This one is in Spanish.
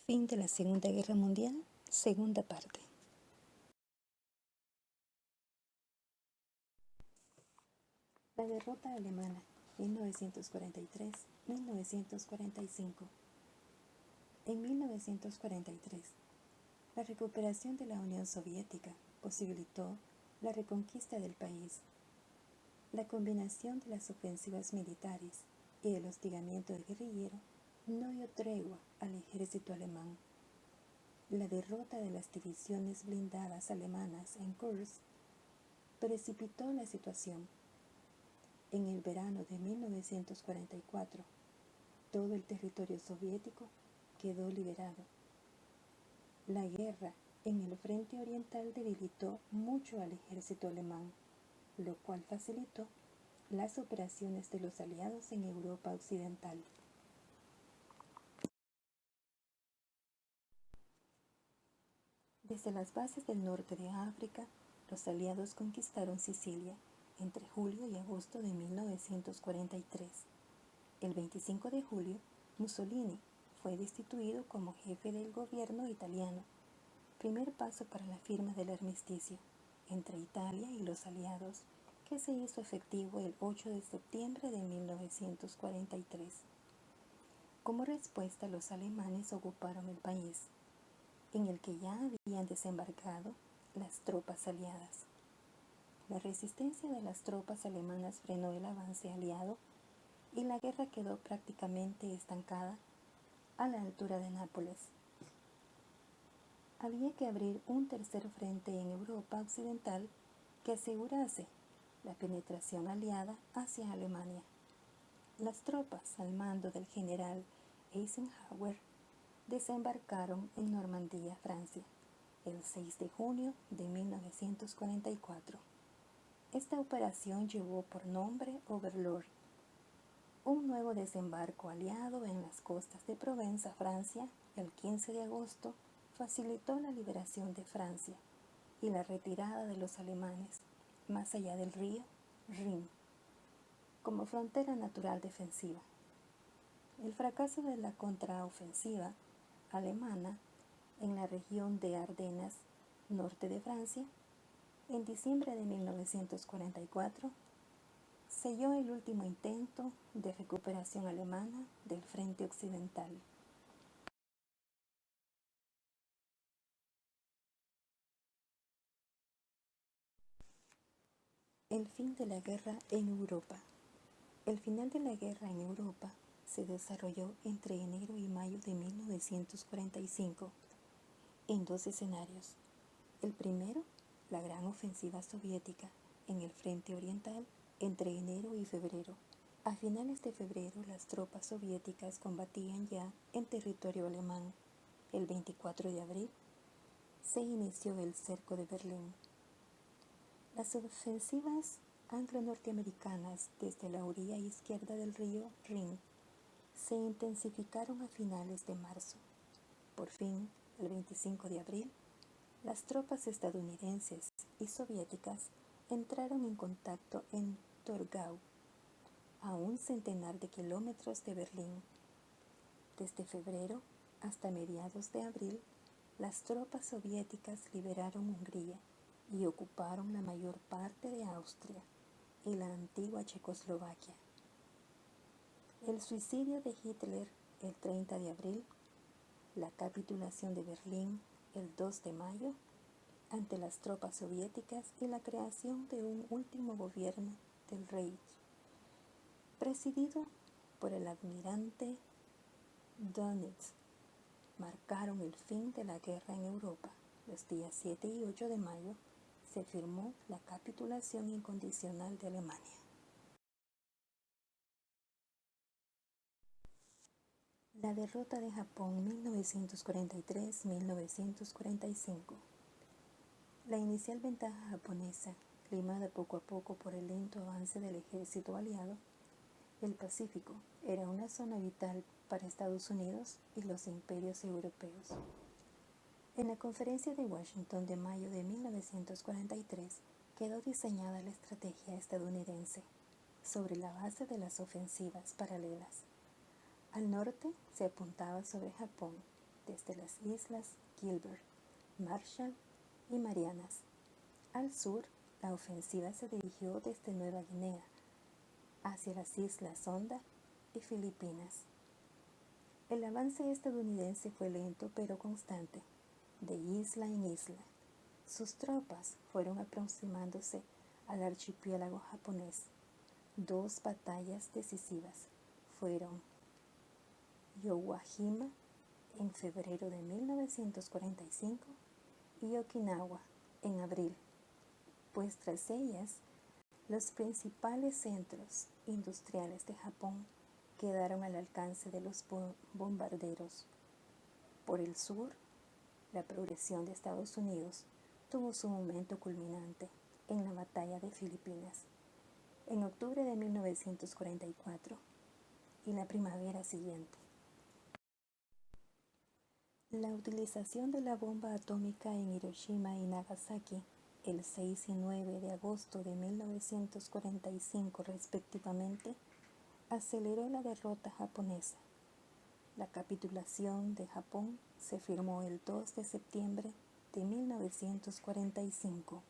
Fin de la Segunda Guerra Mundial, segunda parte. La derrota alemana, 1943-1945. En 1943, la recuperación de la Unión Soviética posibilitó la reconquista del país. La combinación de las ofensivas militares y el hostigamiento guerrillero no dio tregua al ejército alemán. La derrota de las divisiones blindadas alemanas en Kursk precipitó la situación. En el verano de 1944, todo el territorio soviético quedó liberado. La guerra en el frente oriental debilitó mucho al ejército alemán, lo cual facilitó las operaciones de los aliados en Europa Occidental. Desde las bases del norte de África, los aliados conquistaron Sicilia entre julio y agosto de 1943. El 25 de julio, Mussolini fue destituido como jefe del gobierno italiano, primer paso para la firma del armisticio entre Italia y los aliados, que se hizo efectivo el 8 de septiembre de 1943. Como respuesta, los alemanes ocuparon el país, en el que ya habían desembarcado las tropas aliadas. La resistencia de las tropas alemanas frenó el avance aliado y la guerra quedó prácticamente estancada a la altura de Nápoles. Había que abrir un tercer frente en Europa Occidental que asegurase la penetración aliada hacia Alemania. Las tropas al mando del general Eisenhower desembarcaron en Normandía, Francia, el 6 de junio de 1944. Esta operación llevó por nombre Overlord. Un nuevo desembarco aliado en las costas de Provenza, Francia, el 15 de agosto, facilitó la liberación de Francia y la retirada de los alemanes más allá del río Rin, como frontera natural defensiva. El fracaso de la contraofensiva alemana en la región de Ardenas, norte de Francia, en diciembre de 1944, selló el último intento de recuperación alemana del frente occidental. El fin de la guerra en Europa. El final de la guerra en Europa se desarrolló entre enero y mayo de 1945 en dos escenarios. El primero, la gran ofensiva soviética en el frente oriental entre enero y febrero. A finales de febrero, las tropas soviéticas combatían ya en territorio alemán. El 24 de abril se inició el cerco de Berlín. Las ofensivas anglo-norteamericanas desde la orilla izquierda del río Rin se intensificaron a finales de marzo. Por fin, el 25 de abril, las tropas estadounidenses y soviéticas entraron en contacto en Torgau, a un centenar de kilómetros de Berlín. Desde febrero hasta mediados de abril, las tropas soviéticas liberaron Hungría y ocuparon la mayor parte de Austria y la antigua Checoslovaquia. El suicidio de Hitler el 30 de abril, la capitulación de Berlín el 2 de mayo ante las tropas soviéticas y la creación de un último gobierno del Reich, presidido por el almirante Dönitz, marcaron el fin de la guerra en Europa. Los días 7 y 8 de mayo se firmó la capitulación incondicional de Alemania. La derrota de Japón 1943-1945. La inicial ventaja japonesa, limada poco a poco por el lento avance del ejército aliado, el Pacífico era una zona vital para Estados Unidos y los imperios europeos. En la conferencia de Washington de mayo de 1943 quedó diseñada la estrategia estadounidense sobre la base de las ofensivas paralelas. Al norte se apuntaba sobre Japón desde las islas Gilbert, Marshall y Marianas. Al sur, la ofensiva se dirigió desde Nueva Guinea hacia las islas Sonda y Filipinas. El avance estadounidense fue lento pero constante, de isla en isla. Sus tropas fueron aproximándose al archipiélago japonés. Dos batallas decisivas fueron Iwo Jima en febrero de 1945 y Okinawa en abril, pues tras ellas los principales centros industriales de Japón quedaron al alcance de los bombarderos. Por el sur, la progresión de Estados Unidos tuvo su momento culminante en la batalla de Filipinas en octubre de 1944 y la primavera siguiente. La utilización de la bomba atómica en Hiroshima y Nagasaki el 6 y 9 de agosto de 1945 respectivamente aceleró la derrota japonesa. La capitulación de Japón se firmó el 2 de septiembre de 1945.